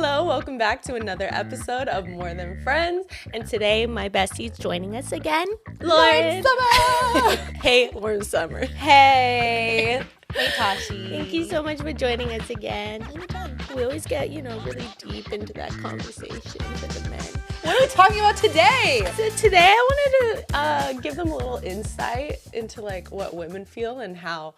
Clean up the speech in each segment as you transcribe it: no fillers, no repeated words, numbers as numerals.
Hello, welcome back to another episode of More Than Friends. And today, my bestie's joining us again, Lauren. Summer! Hey, Lauren Summer. Hey. Hey, Tashi. Thank you so much for joining us again. We always get, really deep into that conversation with the men. What are we talking about today? So today, I wanted to give them a little insight into, what women feel and how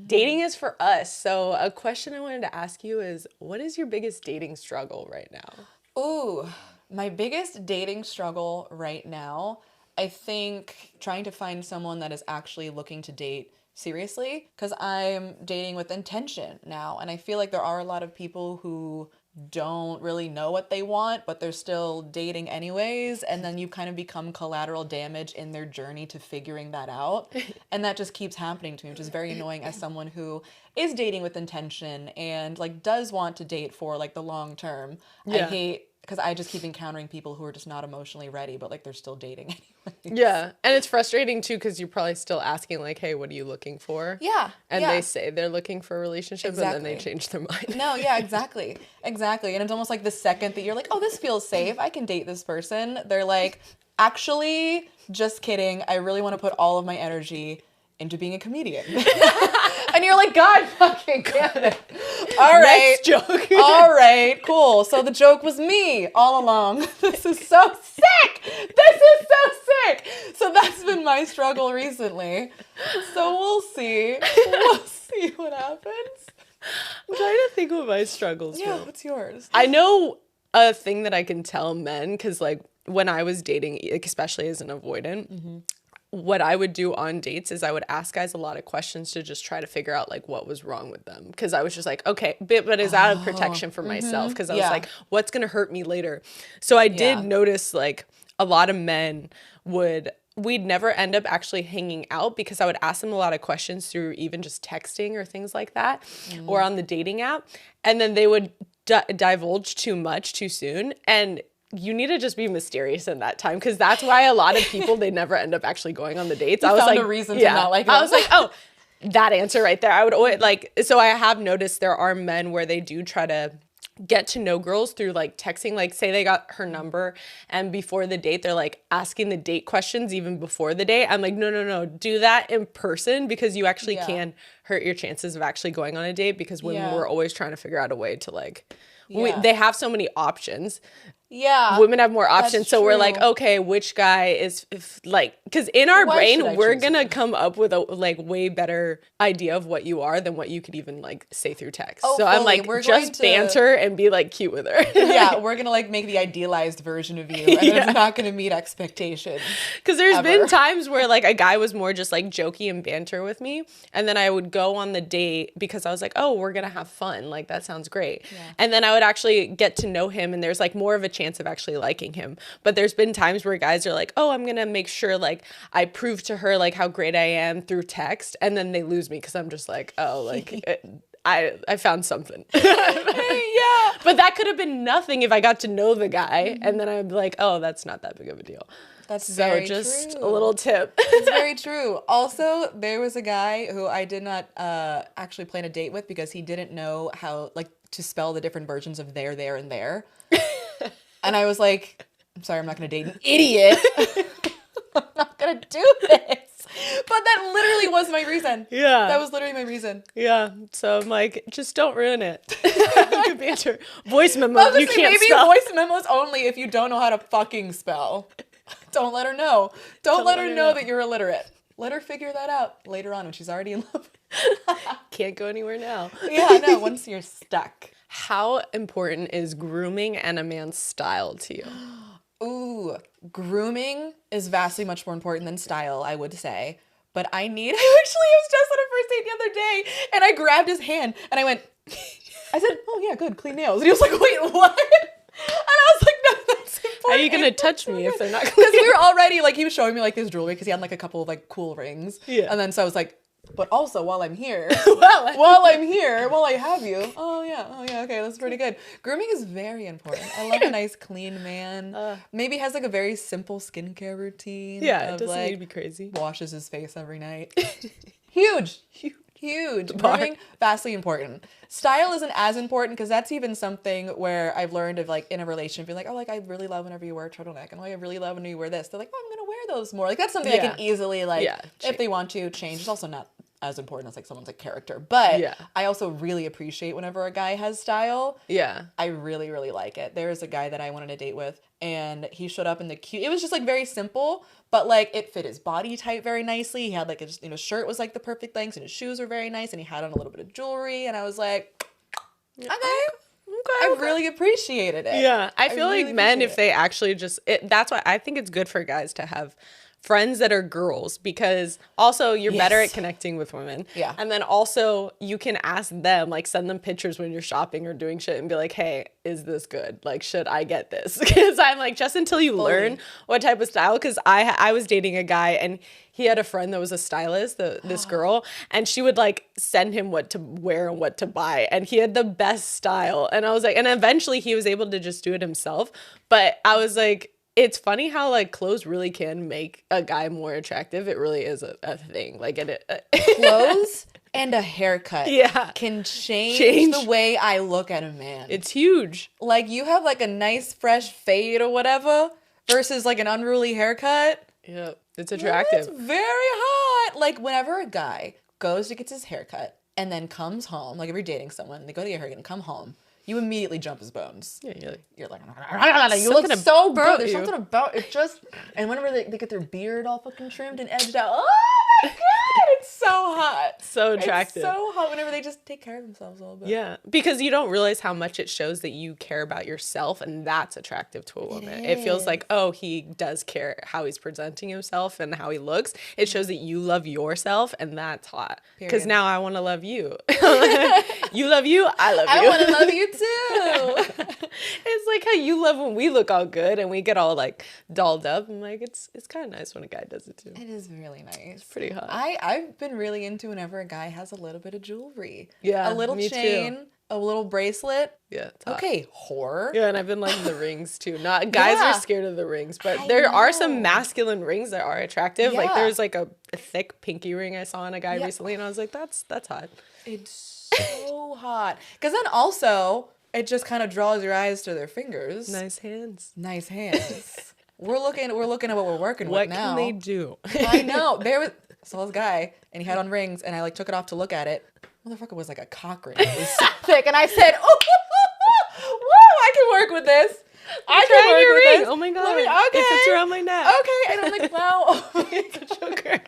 dating is for us. So a question I wanted to ask you is, what is your biggest dating struggle right now? Ooh, my biggest dating struggle right now, I think trying to find someone that is actually looking to date seriously, because I'm dating with intention now. And I feel like there are a lot of people who don't really know what they want, but they're still dating anyways. And then you kind of become collateral damage in their journey to figuring that out. And that just keeps happening to me, which is very annoying as someone who is dating with intention and does want to date for the long term. Yeah. I hate, because I just keep encountering people who are just not emotionally ready, but they're still dating anyway. Yeah. And it's frustrating too, because you're probably still asking hey, what are you looking for? Yeah. And they say they're looking for a relationship, and then they change their mind. No, yeah, exactly. Exactly. And it's almost the second that you're oh, this feels safe, I can date this person, they're actually, just kidding, I really want to put all of my energy into being a comedian. And you're God fucking damn it. All right. Next joke. All right, cool. So the joke was me all along. This is so sick. This is so sick. So that's been my struggle recently. So we'll see. We'll see what happens. I'm trying to think what my struggles were. Yeah, what's yours? I know a thing that I can tell men, because when I was dating, especially as an avoidant, what I would do on dates is I would ask guys a lot of questions to just try to figure out what was wrong with them. Because I was just okay, but it's out of protection for myself. Because I was what's going to hurt me later? So I did notice a lot of men we'd never end up actually hanging out, because I would ask them a lot of questions through even just texting or things like that, or on the dating app. And then they would divulge too much too soon. And you need to just be mysterious in that time, because that's why a lot of people, they never end up actually going on the dates. I was found a reason to not like them. I was oh, that answer right there. I would always so I have noticed there are men where they do try to get to know girls through texting, say they got her number and before the date they're asking the date questions even before the date. I'm no, do that in person, because you actually can hurt your chances of actually going on a date, because women were always trying to figure out a way to they have so many options. Yeah. Women have more options. So we're okay, which guy is because in our brain, we're going to come up with a way better idea of what you are than what you could even say through text. Oh, so fully. I'm just banter and be cute with her. Yeah. We're going to make the idealized version of you, and it's not going to meet expectations. Because there's been times where a guy was more just jokey and banter with me. And then I would go on the date because I was oh, we're going to have fun. That sounds great. Yeah. And then I would actually get to know him, and there's more of a chance of actually liking him. But there's been times where guys are oh, I'm gonna make sure I prove to her how great I am through text, and then they lose me because I'm just oh, I found something. Yeah. But that could have been nothing if I got to know the guy, and then I'd be oh, that's not that big of a deal. That's very just true. A little tip. It's very true. Also, there was a guy who I did not actually plan a date with, because he didn't know how to spell the different versions of there, and there. And I was I'm sorry, I'm not going to date an idiot. I'm not going to do this. But that literally was my reason. Yeah. That was literally my reason. Yeah. So I'm just don't ruin it. You can banter. Voice memo, you can't maybe spell. Voice memos only if you don't know how to fucking spell. Don't let her know. Don't let her know that you're illiterate. Let her figure that out later on when she's already in love. Can't go anywhere now. Yeah, no, once you're stuck. How important is grooming and a man's style to you? Ooh, grooming is vastly much more important than style, I would say. But I was just on a first date the other day, and I grabbed his hand, and I said, oh yeah, good, clean nails. And he was wait, what? And I was no, that's important. How are you going to touch me if they're not clean? Because we were already, he was showing me his jewelry, because he had a couple of cool rings. Yeah. And then so I was but also while I'm here, while I have you, oh yeah, okay, that's pretty good. Grooming is very important. I love a nice clean man. Maybe has a very simple skincare routine. Yeah, it doesn't need to be crazy. Washes his face every night. Huge. Huge. Grooming, vastly important. Style isn't as important because that's even something where I've learned of like in a relationship, being like, oh, like I really love whenever you wear a turtleneck, and like I really love when you wear this. They're like, oh, I'm gonna wear those more. Like that's something I can easily like, if they want to change. It's also not as important as like someone's like character, but I also really appreciate whenever a guy has style. Yeah, I really, really like it. There was a guy that I wanted to date with, and he showed up in the cute. It was just like very simple, but like it fit his body type very nicely. He had like a shirt was like the perfect length, and his shoes were very nice, and he had on a little bit of jewelry, and I was like, okay. I really appreciated it. Yeah, I feel really like men, if they actually just, that's why I think it's good for guys to have friends that are girls, because also you're better at connecting with women. Yeah. And then also you can ask them, like send them pictures when you're shopping or doing shit and be like, hey, is this good? Like, should I get this? Because I'm like, just until you learn what type of style, because I was dating a guy and he had a friend that was a stylist, this girl, and she would like send him what to wear and what to buy. And he had the best style. And I was like, and eventually he was able to just do it himself. But I was like, it's funny how like clothes really can make a guy more attractive. It really is a thing. Like clothes and a haircut can change the way I look at a man. It's huge. Like you have like a nice fresh fade or whatever versus like an unruly haircut. Yeah, it's attractive. It's very hot. Like whenever a guy goes to get his haircut and then comes home, like if you're dating someone, they go to get a haircut and come home, you immediately jump his bones. Yeah, you're like you look so good. There's something about it just, and whenever they get their beard all fucking trimmed and edged out, oh my god, it's so hot. So attractive. It's so hot whenever they just take care of themselves a little bit. Yeah, because you don't realize how much it shows that you care about yourself, and that's attractive to a woman. It feels like, oh, he does care how he's presenting himself and how he looks. It shows that you love yourself, and that's hot. Because now I want to love you. You love you, I love you. I want to love you too. It's like how you love when we look all good and we get all like dolled up. I'm like, it's kind of nice when a guy does it too. It is really nice. It's pretty hot. I've been really into whenever a guy has a little bit of jewelry. Yeah, a little chain, too. A little bracelet. Yeah. Okay, whore. Yeah, and I've been liking the rings too. Not guys are scared of the rings, but there are some masculine rings that are attractive. Yeah. Like there's like a thick pinky ring I saw on a guy recently, and I was like, that's hot. It's so hot. Because then also it just kind of draws your eyes to their fingers. Nice hands. Nice hands. We're looking at what we're working with now. What can they do? I know. So this guy, and he had on rings, and I like took it off to look at it. Motherfucker was like a cock ring. It was so thick, and I said, "Oh, whoa, I can work with this. I can work with this. Oh my god! Okay, it fits around my neck. Okay." And I'm like, "Wow, it's a choker."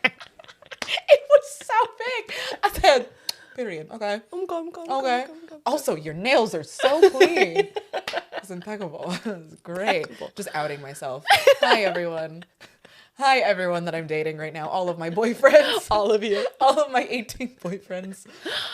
It was so big. I said, "Period." Okay. Okay. Also, your nails are so clean. It's impeccable. It's great. Impeccable. Just outing myself. Hi everyone that I'm dating right now. All of my boyfriends. All of you. All of my 18 boyfriends.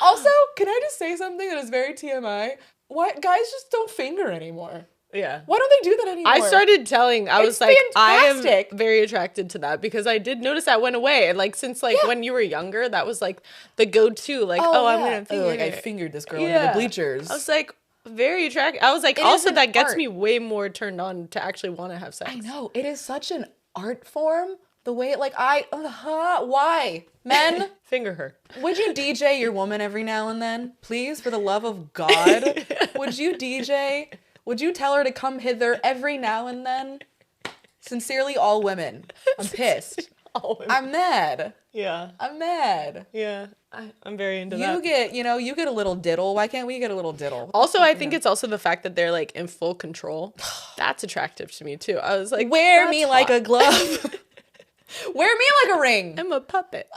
Also, can I just say something that is very TMI? Why guys just don't finger anymore? Yeah. Why don't they do that anymore? I started telling, I was like, fantastic. I am very attracted to that because I did notice that went away. And like, since like when you were younger, that was like the go-to. Like, I'm going to finger. Like I fingered this girl into the bleachers. I was like, very attractive. I was like, also that gets me way more turned on to actually want to have sex. I know. It is such an art form. The way it, like, why? Men? Finger her. Would you DJ your woman every now and then? Please, for the love of God. Would you DJ? Would you tell her to come hither every now and then? Sincerely, all women. I'm pissed. I'm mad. Yeah. I'm mad. Yeah. I'm very into that. You get a little diddle. Why can't we get a little diddle? Also, I think it's also the fact that they're like in full control. That's attractive to me too. I was like, wear me like a glove. Wear me like a ring. I'm a puppet.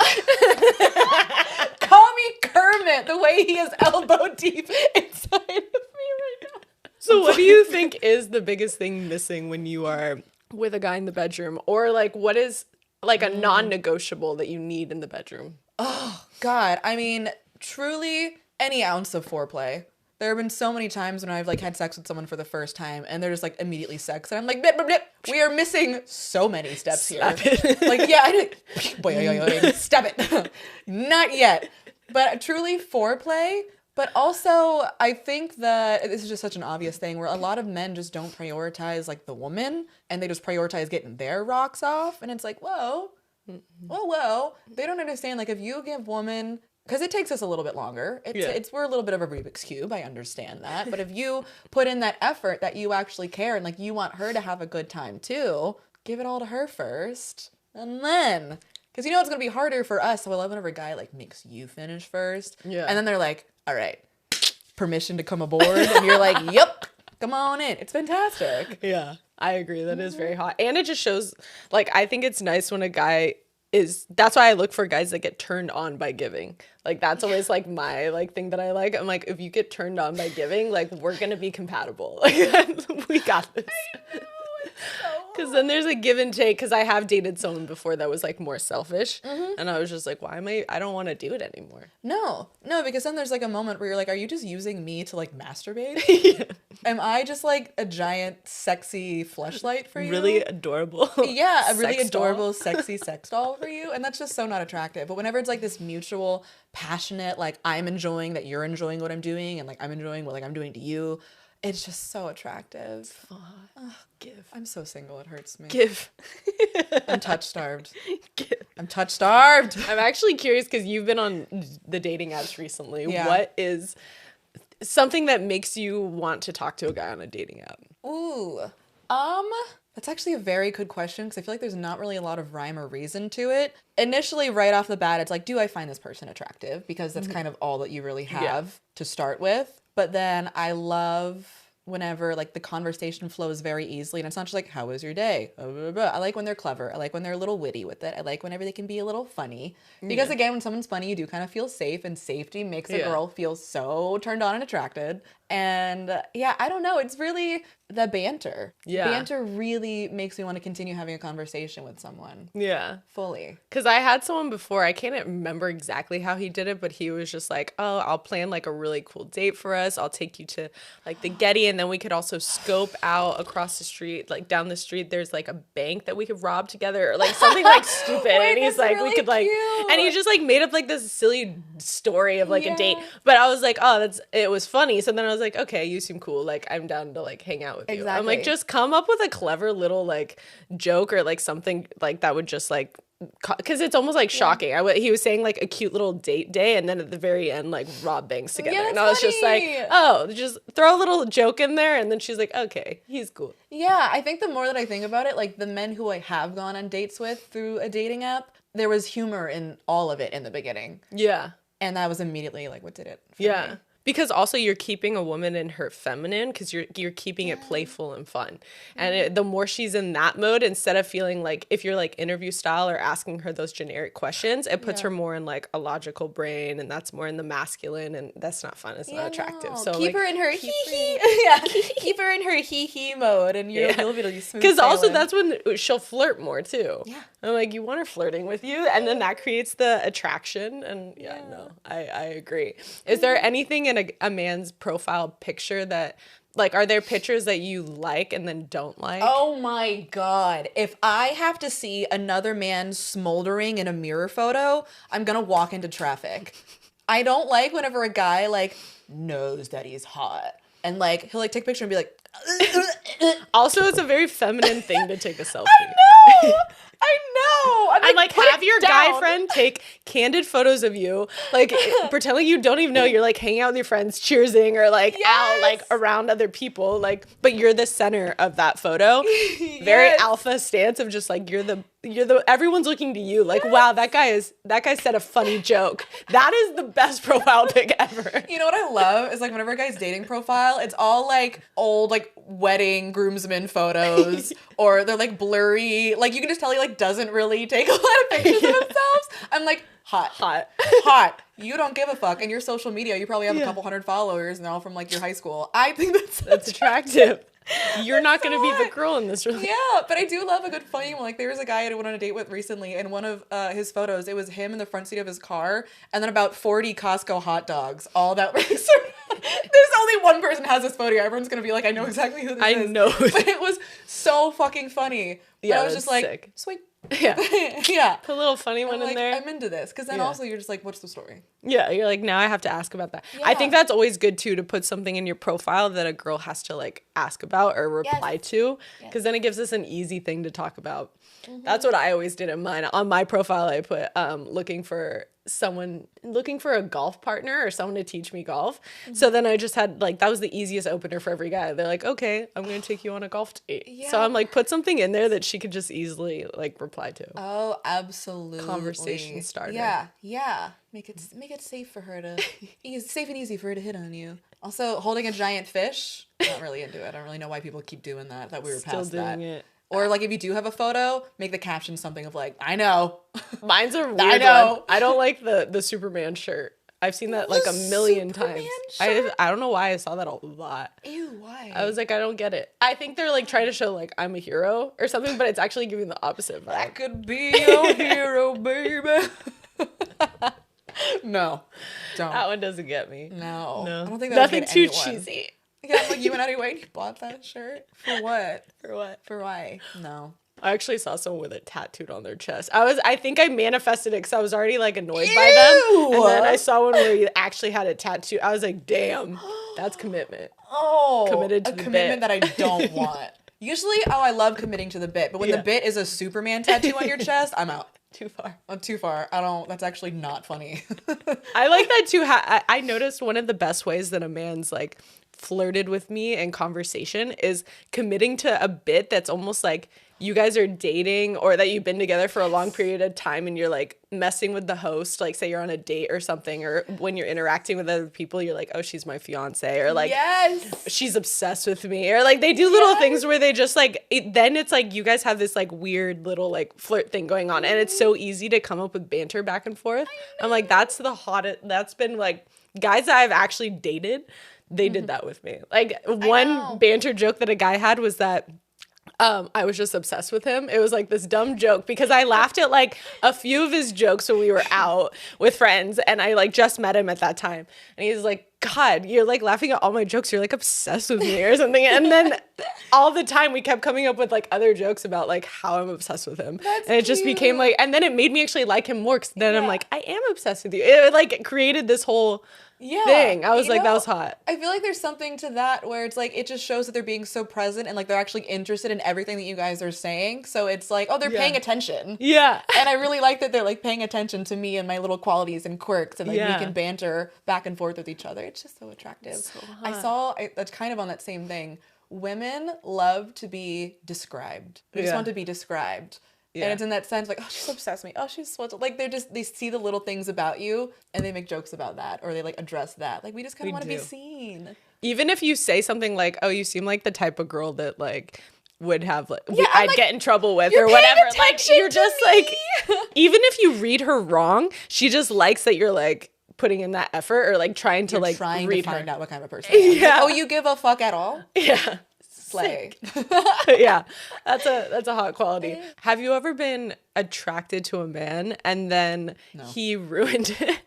Call me Kermit, the way he is elbow deep inside of me right now. So what do you think is the biggest thing missing when you are with a guy in the bedroom? Or like what is like a non-negotiable that you need in the bedroom? Oh, God. I mean, truly any ounce of foreplay. There have been so many times when I've like had sex with someone for the first time and they're just like immediately sex and I'm like, blip, blip, blip. We are missing so many steps here. Like, yeah, I did. Step it. Not yet. But truly foreplay. But also, I think that this is just such an obvious thing where a lot of men just don't prioritize like the woman and they just prioritize getting their rocks off. And it's like, whoa. They don't understand. Like, if you give woman because it takes us a little bit longer. We're a little bit of a Rubik's Cube. I understand that. But if you put in that effort that you actually care and like you want her to have a good time too, give it all to her first. And then, because you know it's going to be harder for us. So I love whenever a guy like makes you finish first. Yeah. And then they're like, all right, permission to come aboard. And you're like, yep, come on in. It's fantastic. Yeah, I agree. That is very hot. And it just shows, like, I think it's nice when a guy that's why I look for guys that get turned on by giving. Like, that's always like my like thing that I like. I'm like, if you get turned on by giving, like, we're gonna be compatible. Like, we got this. Because then there's a give and take. Because I have dated someone before that was like more selfish, and I was just like, I don't want to do it anymore. No, because then there's like a moment where you're like, are you just using me to like masturbate? Yeah. Am I just like a giant sexy fleshlight for you? Really adorable. Yeah, a really sex doll. adorable sexy sex doll for you, and that's just so not attractive. But whenever it's like this mutual, passionate, like I'm enjoying that you're enjoying what I'm doing, and like I'm enjoying what like I'm doing to you, it's just so attractive. Give. I'm so single, it hurts me. Give. I'm touch starved. Give. I'm touch starved. I'm actually curious because you've been on the dating apps recently. Yeah. What is something that makes you want to talk to a guy on a dating app? Ooh. That's actually a very good question because I feel like there's not really a lot of rhyme or reason to it. Initially, right off the bat, it's like, do I find this person attractive? Because that's kind of all that you really have to start with. But then I love whenever like the conversation flows very easily and it's not just like, how was your day? Blah, blah, blah. I like when they're clever. I like when they're a little witty with it. I like whenever they can be a little funny. Because again, when someone's funny, you do kind of feel safe, and safety makes a girl feel so turned on and attracted. And I don't know. It's really the banter. Yeah. Banter really makes me want to continue having a conversation with someone. Yeah. Fully. Because I had someone before, I can't remember exactly how he did it, but he was just like, oh, I'll plan like a really cool date for us. I'll take you to like the Getty, and then we could also scope out across the street, like down the street, there's like a bank that we could rob together, or like something like stupid. Wait, and he's like, really we could like, cute. and he just like made up like this silly story of like a date. But I was like, oh, it was funny. So then I was like, okay, you seem cool. Like, I'm down to like hang out with you. I'm like, just come up with a clever little like joke or like something like that would just like, because it's almost like shocking. He was saying like a cute little date day, and then at the very end like rob banks together. Yeah, and I was just like, oh, just throw a little joke in there. And then she's like, okay, he's cool. Yeah, I think the more that I think about it, like the men who I have gone on dates with through a dating app, there was humor in all of it in the beginning. Yeah. And that was immediately like what did it for Yeah. me. Because also you're keeping a woman in her feminine, because you're keeping it playful and fun. And the more she's in that mode, instead of feeling like, if you're like interview style or asking her those generic questions, it puts her more in like a logical brain, and that's more in the masculine, and that's not fun. It's not attractive. No. So keep like, her in her keep her in her hee mode, and you'll be smooth. Because also sailing. that's when she'll flirt more too. Yeah. I'm like, you want her flirting with you, and then that creates the attraction. And I agree. Is there anything in a man's profile picture that, like, are there pictures that you like and then don't like? Oh my God. If I have to see another man smoldering in a mirror photo, I'm gonna walk into traffic. I don't like whenever a guy like knows that he's hot and like he'll like take a picture and be like Also, it's a very feminine thing to take a selfie. I know. I'm like, have your guy friend take candid photos of you, like pretend like you don't even know, you're like hanging out with your friends, cheersing, or like out like around other people, like, but you're the center of that photo. Very alpha stance of just like you're the everyone's looking to you, like, wow, that guy said a funny joke. That is the best profile pic ever. You know what I love is like whenever a guy's dating profile, it's all like old like wedding groomsmen photos, or they're like blurry. Like you can just tell he like doesn't really take a lot of pictures of themselves. I'm like, hot. You don't give a fuck. And your social media, you probably have a couple hundred followers and they're all from like your high school. I think that's attractive. You're not going to be the girl in this relationship. Yeah, but I do love a good funny one. Like there was a guy I went on a date with recently, and one of his photos, it was him in the front seat of his car, and then about 40 Costco hot dogs. All that was. There's only one person has this photo. Everyone's going to be like, I know exactly who this is. I know. But it was so fucking funny. Yeah, but I was just like, sick. sweet. Yeah. Yeah. Put a little funny one in there. I'm into this. Because then also you're just like, what's the story? Yeah, you're like, now I have to ask about that. Yeah. I think that's always good too, to put something in your profile that a girl has to like ask about or reply to, because then it gives us an easy thing to talk about. That's what I always did in mine. On my profile, I put looking for a golf partner or someone to teach me golf. So then I just had like, that was the easiest opener for every guy. They're like, okay, I'm going to take you on a golf date. So I'm like, put something in there that she could just easily like reply to. Oh, absolutely. Conversation starter. Yeah. Make it safe for her to safe and easy for her to hit on you. Also, holding a giant fish. Not really into it. I don't really know why people keep doing that. I thought we were past that. It. Or like if you do have a photo, make the caption something of like, I know. Mine's a weird one. I don't like the Superman shirt. I've seen that like a million times. I don't know why I saw that a lot. Ew, why? I was like, I don't get it. I think they're like trying to show like I'm a hero or something, but it's actually giving the opposite vibe. That could be your hero, baby. No, don't. That one doesn't get me. No. I don't think nothing too cheesy. Yeah, like you and Eddie Wayne, you bought that shirt for what? For what? For why? No. I actually saw someone with it tattooed on their chest. I think I manifested it because I was already like annoyed by them. And then I saw one where you actually had it tattooed. I was like, damn, that's commitment. Oh, committed to the commitment bit. that I don't want. Usually, I love committing to the bit, but when the bit is a Superman tattoo on your chest, I'm out. Too far. I'm too far. I don't. That's actually not funny. I like that too. I noticed one of the best ways that a man's like flirted with me in conversation is committing to a bit that's almost like you guys are dating or that you've been together for a long period of time and you're like messing with the host, like say you're on a date or something, or when you're interacting with other people, you're like, oh, she's my fiance, or like she's obsessed with me, or like they do little things where they just like then it's like you guys have this like weird little like flirt thing going on, and it's so easy to come up with banter back and forth. I'm like, that's the hottest. That's been like guys that I've actually dated, they did that with me. Like one banter joke that a guy had was that I was just obsessed with him. It was like this dumb joke because I laughed at like a few of his jokes when we were out with friends, and I like just met him at that time. And he's like, God, you're like laughing at all my jokes. You're like obsessed with me or something. And then all the time we kept coming up with like other jokes about like how I'm obsessed with him. And it just became like, and then it made me actually like him more, because then I'm like, I am obsessed with you. It like created this whole thing. I was like, that was hot. I feel like there's something to that where it's like it just shows that they're being so present and like they're actually interested in everything that you guys are saying. So it's like, oh, they're paying attention. Yeah. And I really like that they're like paying attention to me and my little qualities and quirks, and like we can banter back and forth with each other. It's just so attractive. So that's kind of on that same thing. Women love to be described. They just want to be described. Yeah. And it's in that sense, like, oh, she's obsessed with me. Oh, she's so like they see the little things about you and they make jokes about that, or they like address that. Like we just kind of want to be seen. Even if you say something like, oh, you seem like the type of girl that like would have like I'd like, get in trouble with or whatever. Like you're just like, even if you read her wrong, she just likes that you're like putting in that effort or like trying to read find out what kind of person. Yeah. Like, oh, you give a fuck at all? Yeah. Slay. Yeah, that's a hot quality. Have you ever been attracted to a man and then he ruined it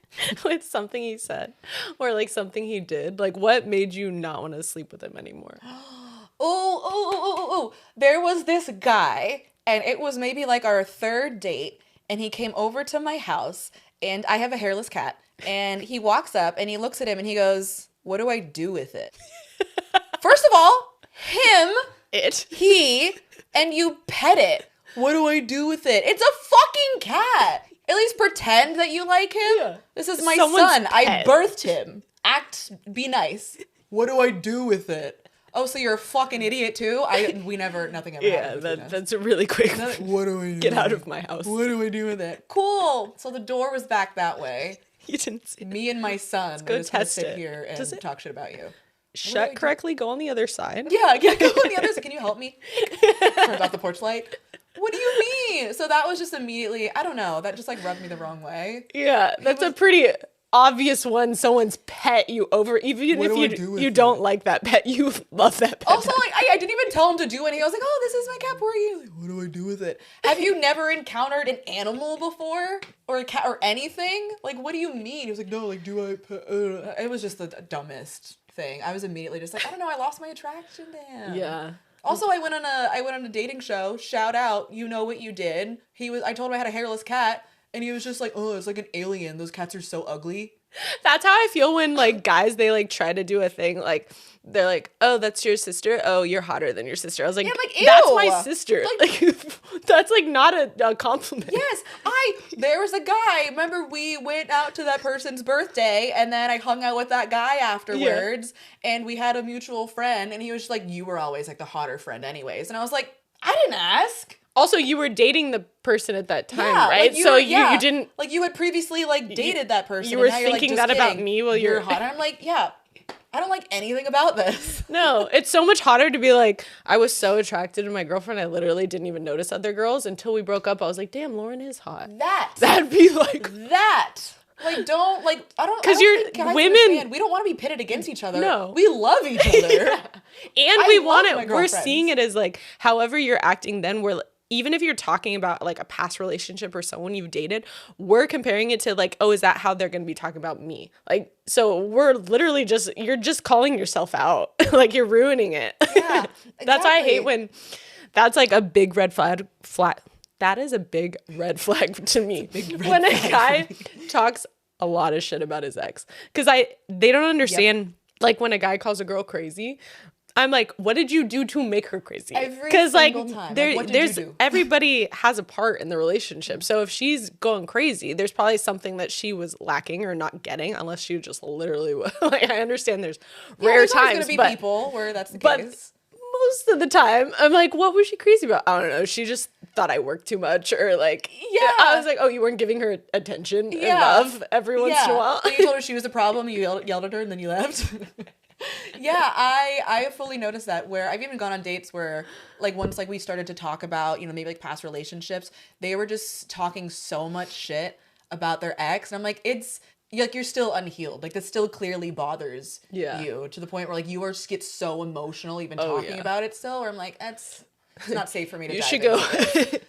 with something he said or like something he did? Like what made you not want to sleep with him anymore? Oh. There was this guy, and it was maybe like our third date, and he came over to my house, and I have a hairless cat, and he walks up and he looks at him and he goes, what do I do with it? First of all, he, and you pet it. What do I do with it? It's a fucking cat. At least pretend that you like him. Yeah. This is my son. Pet. I birthed him. Be nice. What do I do with it? Oh, so you're a fucking idiot too? Nothing ever happened. Yeah, that's a really quick. What do I do? Get out of my house. What do I do with it? Cool. So the door was back that way. You didn't see me and my son. Let's go test sit here and talk shit about you. Shut correctly, go on the other side. Yeah, go on the other side. Can you help me? Turns off the porch light. What do you mean? So that was just immediately, I don't know, that just like rubbed me the wrong way. Yeah, that's a pretty obvious one. Someone's pet you over, even if you don't like that pet, you love that pet. Also, like, I didn't even tell him to do anything. I was like, oh, this is my cat, poor you. Like, what do I do with it? Have you never encountered an animal before? Or a cat or anything? Like, what do you mean? He was like, no, like, do I pet? It was just the dumbest thing. I was immediately just like, I don't know, I lost my attraction to him. Yeah. Also, I went on a dating show. Shout out, You Know What You Did. I told him I had a hairless cat, and he was just like, "Oh, it's like an alien. Those cats are so ugly." That's how I feel when like guys, they like try to do a thing like they're like, oh, that's your sister. Oh, you're hotter than your sister. I was like, Yeah, like, ew. That's my sister. Like that's like not a compliment. Yes, there was a guy. Remember, we went out to that person's birthday, and then I hung out with that guy afterwards, and we had a mutual friend, and he was just like, you were always like the hotter friend, anyways. And I was like, I didn't ask. Also, you were dating the person at that time, Yeah, right? like you didn't like you had previously like dated that person. You were and now thinking you're like, that just about kidding, me while you're hot. And I'm like, yeah, I don't like anything about this. No, it's so much hotter to be like, I was so attracted to my girlfriend, I literally didn't even notice other girls until we broke up. I was like, damn, Lauren is hot. That'd be like that. Like, don't, like, I don't, because you're women. Understand. We don't want to be pitted against each other. No. We love each other. Yeah. And I we love want my it. We're girlfriends. seeing it as like, however you're acting then, we're even if you're talking about like a past relationship or someone you've dated, we're comparing it to like, oh, is that how they're going to be talking about me? Like, so we're literally you're just calling yourself out. Like you're ruining it. Yeah, exactly. That's why I hate when that's like a big red flag. That is a big red flag to me. When a guy talks a lot of shit about his ex. Because they don't understand, like when a guy calls a girl crazy, I'm like, what did you do to make her crazy? Because like, time. There's everybody has a part in the relationship. So if she's going crazy, there's probably something that she was lacking or not getting, unless she just literally like. I understand there's rare times, going to be people where that's the case. Most of the time, I'm like, what was she crazy about? I don't know. She just thought I worked too much, or like, I was like, oh, you weren't giving her attention and love every once in a while. And you told her she was the problem. You yelled at her, and then you left. Yeah, I fully noticed that, where I've even gone on dates where like once like we started to talk about, maybe like past relationships, they were just talking so much shit about their ex, and I'm like, it's like you're still unhealed, like that still clearly bothers you to the point where like you get so emotional even talking about it still, where I'm like, it's not safe for me to you dive should go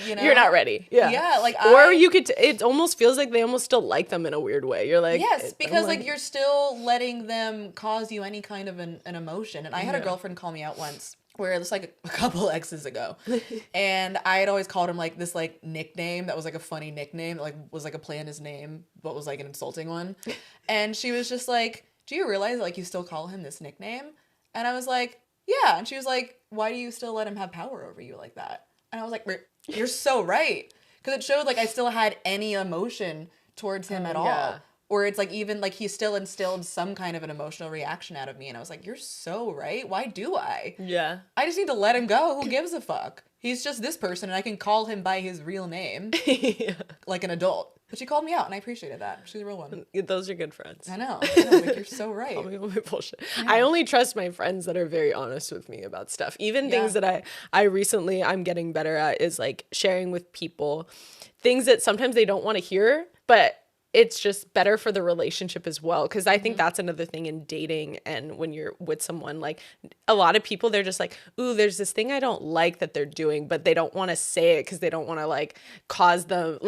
You're not ready. Yeah, like or you could it almost feels like they almost still like them in a weird way. You're like, yes, because like you're still letting them cause you any kind of an emotion. And I had a girlfriend call me out once where it was like a couple exes ago, and I had always called him like this like nickname that was like a funny nickname that like was like a play on his name but was like an insulting one. And she was just like, do you realize like you still call him this nickname? And I was like, yeah. And she was like, why do you still let him have power over you like that? And I was like, you're so right. Because it showed like I still had any emotion towards him at all. Or it's like even like he still instilled some kind of an emotional reaction out of me. And I was like, you're so right. Why do I? Yeah. I just need to let him go. Who gives a fuck? He's just this person, and I can call him by his real name. Like an adult. But she called me out, and I appreciated that. She's a real one. Those are good friends. I know. Like, you're so right. Bullshit. Yeah. I only trust my friends that are very honest with me about stuff. Even things that I'm getting better at is like sharing with people things that sometimes they don't want to hear, but it's just better for the relationship as well. Because I think that's another thing in dating, and when you're with someone, like a lot of people, they're just like, ooh, there's this thing I don't like that they're doing, but they don't want to say it because they don't want to like cause the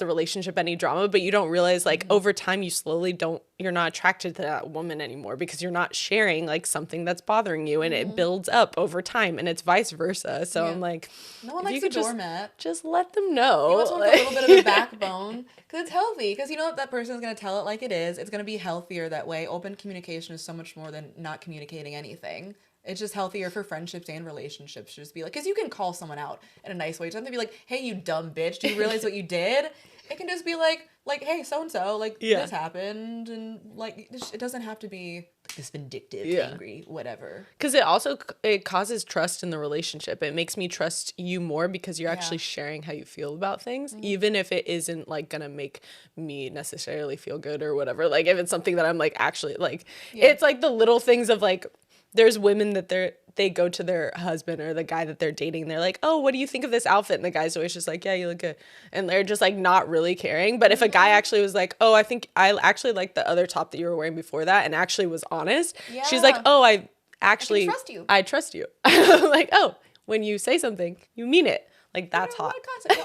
relationship any drama. But you don't realize like over time you're not attracted to that woman anymore because you're not sharing like something that's bothering you, and it builds up over time, and it's vice versa. So I'm like, no one likes a doormat. Just let them know. You want someone with a little bit of a backbone, because it's healthy. Because you know that person's going to tell it like it is. It's going to be healthier that way. Open communication is so much more than not communicating anything. It's just healthier for friendships and relationships to just be like, because you can call someone out in a nice way. It doesn't have to be like, hey, you dumb bitch, do you realize what you did? It can just be like, hey, so-and-so, like, this happened, and, like, it doesn't have to be this vindictive, angry, whatever. Because it causes trust in the relationship. It makes me trust you more because you're actually sharing how you feel about things, even if it isn't, like, gonna make me necessarily feel good or whatever. Like, if it's something that I'm, like, actually, like, it's, like, the little things of, like, there's women that they go to their husband or the guy that they're dating, and they're like, oh, what do you think of this outfit? And the guy's always just like, yeah, you look good. And they're just like not really caring. But if a guy actually was like, oh, I think I actually like the other top that you were wearing before that, and actually was honest, she's like, oh, I trust you. I trust you. Like, oh, when you say something, you mean it. Like, that's hot.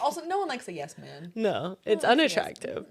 Also, no one likes a yes man. No, it's unattractive.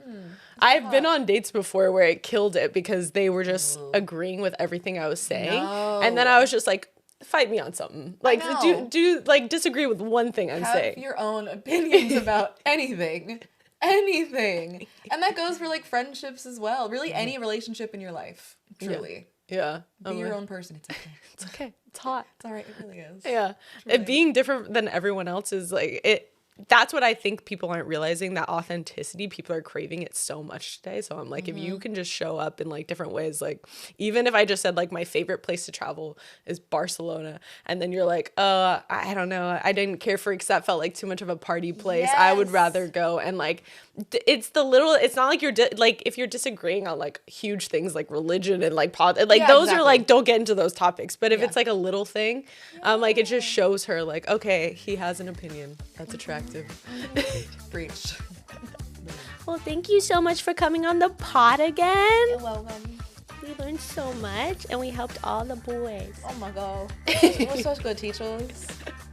I've been on dates before where it killed it because they were just agreeing with everything I was saying. No. And then I was just like, fight me on something. Like, know. do like disagree with one thing I'm saying. Have your own opinions about anything. Anything. And that goes for like friendships as well. Really any relationship in your life. Truly. Yeah. Be your own person. It's okay. It's okay. It's hot. It's all right. It really is. Yeah. Truly. It being different than everyone else is like it. That's what I think people aren't realizing, that authenticity, people are craving it so much today. So I'm like, if you can just show up in like different ways, like even if I just said like my favorite place to travel is Barcelona, and then you're like, I don't know, I didn't care for it because that felt like too much of a party place. Yes. I would rather go, and like it's the little, it's not like you're like if you're disagreeing on like huge things like religion and like those exactly. are like, don't get into those topics. But if it's like a little thing, like it just shows her like, okay, he has an opinion that's attractive. Preach. Well, thank you so much for coming on the pod again. You're welcome. We learned so much and we helped all the boys. Oh my god. You were such good teachers.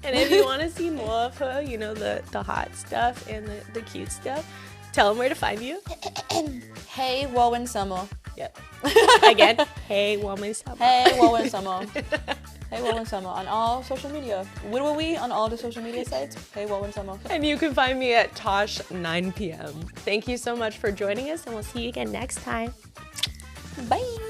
And if you want to see more of her, you know, the hot stuff and the cute stuff, tell them where to find you. Hey, Wowen Summer. Yep. Again, hey, woman summer. Hey, Wowen Summer. Hey, Wowen Summer on all social media. Where were we on all the social media sites? Hey, Wowen Summer. And you can find me at Tosh 9 p.m. Thank you so much for joining us, and we'll see you again next time. Bye.